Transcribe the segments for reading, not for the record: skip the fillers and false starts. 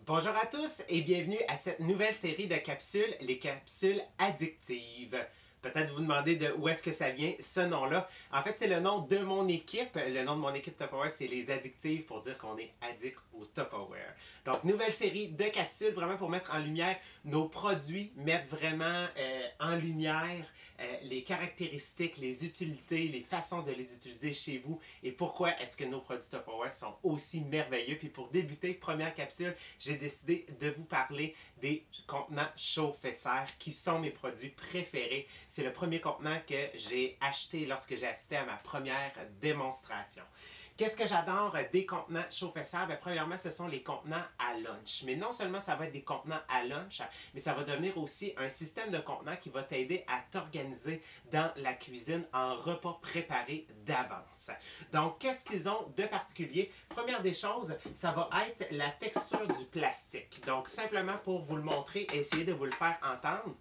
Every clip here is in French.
Bonjour à tous et bienvenue à cette nouvelle série de capsules, les capsules addictives. Peut-être vous demandez de où est-ce que ça vient, ce nom-là. En fait, c'est le nom de mon équipe. Le nom de mon équipe Tupperware, c'est les addictives pour dire qu'on est addict au Tupperware. Donc, nouvelle série de capsules vraiment pour mettre en lumière nos produits, mettre vraiment en lumière les caractéristiques, les utilités, les façons de les utiliser chez vous et pourquoi est-ce que nos produits Tupperware sont aussi merveilleux. Puis pour débuter, première capsule, j'ai décidé de vous parler des contenants chauffe-serre qui sont mes produits préférés. C'est le premier contenant que j'ai acheté lorsque j'ai assisté à ma première démonstration. Qu'est-ce que j'adore des contenants chauffe-serre? Bien, premièrement, ce sont les contenants à lunch. Mais non seulement ça va être des contenants à lunch, mais ça va devenir aussi un système de contenants qui va t'aider à t'organiser dans la cuisine en repas préparés d'avance. Donc, qu'est-ce qu'ils ont de particulier? Première des choses, ça va être la texture du plastique. Donc, simplement pour vous le montrer et essayer de vous le faire entendre.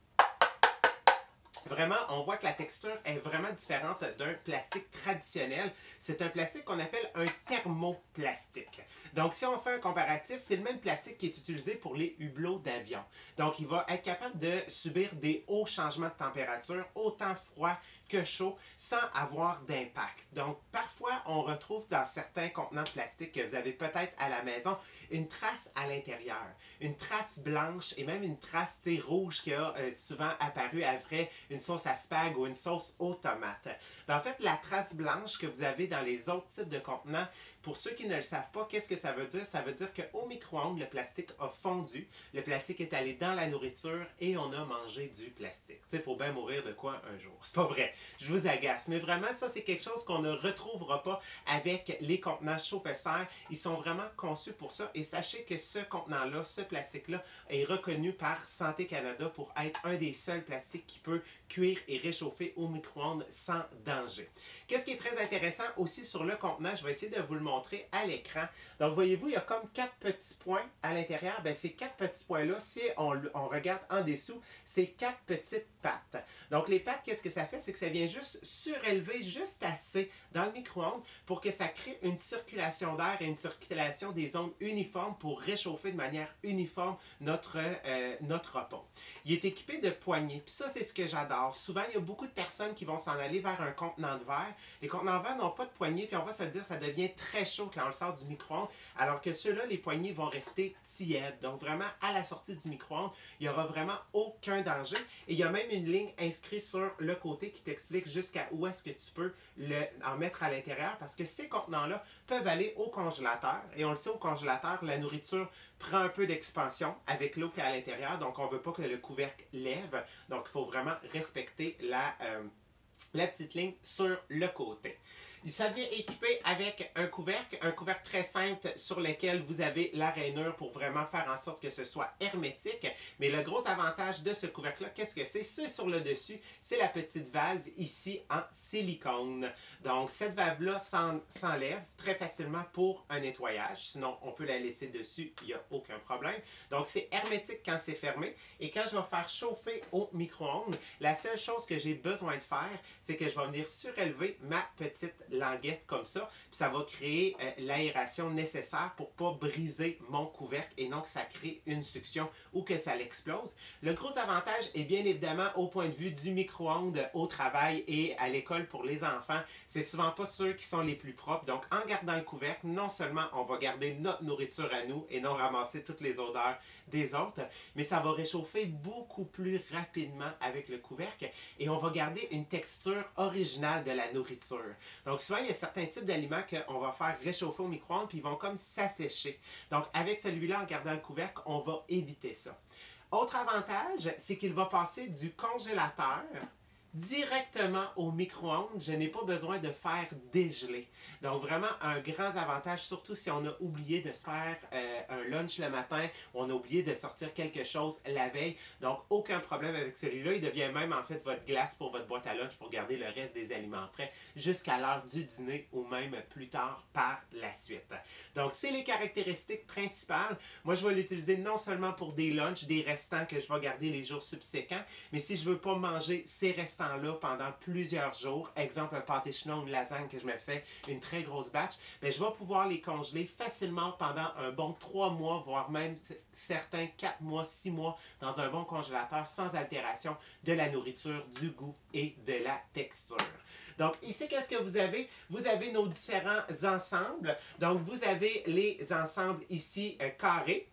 Vraiment, on voit que la texture est vraiment différente d'un plastique traditionnel. C'est un plastique qu'on appelle un thermoplastique. Donc, si on fait un comparatif, c'est le même plastique qui est utilisé pour les hublots d'avion. Donc, il va être capable de subir des hauts changements de température, autant froid que chaud, sans avoir d'impact. Donc, parfois, on retrouve dans certains contenants de plastique que vous avez peut-être à la maison, une trace à l'intérieur, une trace blanche et même une trace rouge qui a souvent apparu après une sauce à spag ou une sauce aux tomates. En fait, la trace blanche que vous avez dans les autres types de contenants, pour ceux qui ne le savent pas, qu'est-ce que ça veut dire? Ça veut dire qu'au micro-ondes, le plastique a fondu, le plastique est allé dans la nourriture et on a mangé du plastique. Tu sais, il faut bien mourir de quoi un jour. C'est pas vrai, je vous agace. Mais vraiment, ça, c'est quelque chose qu'on ne retrouvera pas avec les contenants chauffe-serre. Ils sont vraiment conçus pour ça. Et sachez que ce contenant-là, ce plastique-là, est reconnu par Santé Canada pour être un des seuls plastiques qui peut cuire et réchauffer au micro-ondes sans danger. Qu'est-ce qui est très intéressant aussi sur le contenant, je vais essayer de vous le montrer à l'écran. Donc, voyez-vous, il y a comme 4 petits points à l'intérieur. Bien, ces 4 petits points-là, si on regarde en dessous, c'est 4 petites pattes. Donc, les pattes, qu'est-ce que ça fait? C'est que ça vient juste surélever juste assez dans le micro-ondes pour que ça crée une circulation d'air et une circulation des ondes uniformes pour réchauffer de manière uniforme notre repas. Il est équipé de poignées. Puis ça, c'est ce que j'adore. Souvent, il y a beaucoup de personnes qui vont s'en aller vers un contenant de verre. Les contenants de verre n'ont pas de poignées, puis on va se le dire, ça devient très chaud quand on le sort du micro-ondes, alors que ceux-là, les poignées vont rester tièdes. Donc vraiment, à la sortie du micro-ondes, il n'y aura vraiment aucun danger. Et il y a même une ligne inscrite sur le côté qui t'explique jusqu'à où est-ce que tu peux en mettre à l'intérieur, parce que ces contenants-là peuvent aller au congélateur. Et on le sait, au congélateur, la nourriture prend un peu d'expansion avec l'eau qui est à l'intérieur, donc on ne veut pas que le couvercle lève. Donc, il faut vraiment respecter la petite ligne sur le côté. Ça vient équipé avec un couvercle très simple sur lequel vous avez la rainure pour vraiment faire en sorte que ce soit hermétique. Mais le gros avantage de ce couvercle-là, qu'est-ce que c'est? C'est sur le dessus, c'est la petite valve ici en silicone. Donc, cette valve-là s'enlève très facilement pour un nettoyage. Sinon, on peut la laisser dessus, il n'y a aucun problème. Donc, c'est hermétique quand c'est fermé. Et quand je vais faire chauffer au micro-ondes, la seule chose que j'ai besoin de faire, c'est que je vais venir surélever ma petite languette comme ça, puis ça va créer l'aération nécessaire pour ne pas briser mon couvercle et non que ça crée une succion ou que ça l'explose. Le gros avantage est bien évidemment au point de vue du micro-ondes au travail et à l'école pour les enfants. C'est souvent pas ceux qui sont les plus propres. Donc, en gardant le couvercle, non seulement on va garder notre nourriture à nous et non ramasser toutes les odeurs des autres, mais ça va réchauffer beaucoup plus rapidement avec le couvercle et on va garder une texture originale de la nourriture. Donc, souvent, il y a certains types d'aliments qu'on va faire réchauffer au micro-ondes puis ils vont comme s'assécher. Donc, avec celui-là, en gardant le couvercle, on va éviter ça. Autre avantage, c'est qu'il va passer du congélateur directement au micro-ondes. Je n'ai pas besoin de faire dégeler. Donc, vraiment, un grand avantage, surtout si on a oublié de se faire un lunch le matin ou on a oublié de sortir quelque chose la veille. Donc, aucun problème avec celui-là. Il devient même, en fait, votre glace pour votre boîte à lunch pour garder le reste des aliments frais jusqu'à l'heure du dîner ou même plus tard par la suite. Donc, c'est les caractéristiques principales. Moi, je vais l'utiliser non seulement pour des lunchs, des restants que je vais garder les jours subséquents, mais si je ne veux pas manger ces restants restant là pendant plusieurs jours, exemple un pâté chinois ou une lasagne que je me fais, une très grosse batch, bien, je vais pouvoir les congeler facilement pendant un bon 3 mois, voire même certains 4 mois, 6 mois dans un bon congélateur sans altération de la nourriture, du goût et de la texture. Donc ici, qu'est-ce que vous avez? Vous avez nos différents ensembles. Donc vous avez les ensembles ici carrés.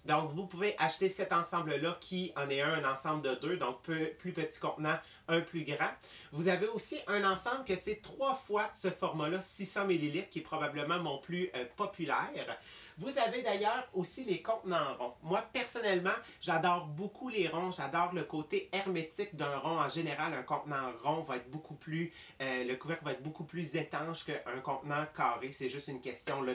Donc, vous pouvez acheter cet ensemble-là qui en est un ensemble de deux, donc plus petit contenant, un plus grand. Vous avez aussi un ensemble que c'est 3 fois ce format-là, 600 ml, qui est probablement mon plus populaire. Vous avez d'ailleurs aussi les contenants ronds. Moi, personnellement, j'adore beaucoup les ronds. J'adore le côté hermétique d'un rond. En général, un contenant rond va être beaucoup plus... le couvercle va être beaucoup plus étanche qu'un contenant carré. C'est juste une question là,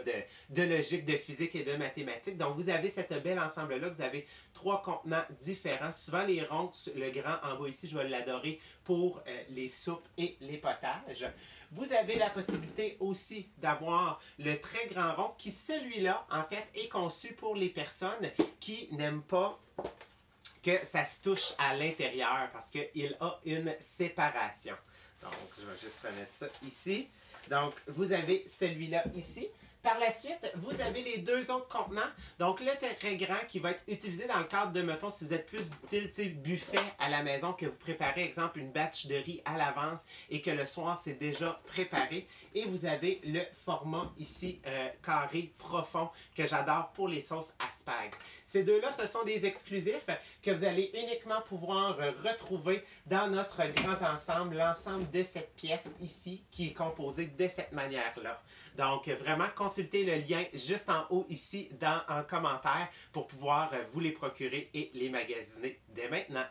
de logique, de physique et de mathématiques. Donc, vous avez cette belle ensemble-là. Vous avez 3 contenants différents. Souvent, les ronds, le grand en bas ici, je vais l'adorer pour les soupes et les potages. Vous avez la possibilité aussi d'avoir le très grand rond qui, celui-là, en fait, est conçu pour les personnes qui n'aiment pas que ça se touche à l'intérieur parce qu'il a une séparation. Donc, je vais juste remettre ça ici. Donc, vous avez celui-là ici. Par la suite, vous avez les deux autres contenants. Donc, le très grand qui va être utilisé dans le cadre de, mettons, si vous êtes plus du style buffet à la maison, que vous préparez, exemple, une batch de riz à l'avance et que le soir, c'est déjà préparé. Et vous avez le format ici, carré profond, que j'adore pour les sauces asperges. Ces deux-là, ce sont des exclusifs que vous allez uniquement pouvoir retrouver dans notre grand ensemble, l'ensemble de cette pièce ici, qui est composée de cette manière-là. Donc, vraiment, consultez le lien juste en haut ici en commentaire pour pouvoir vous les procurer et les magasiner dès maintenant.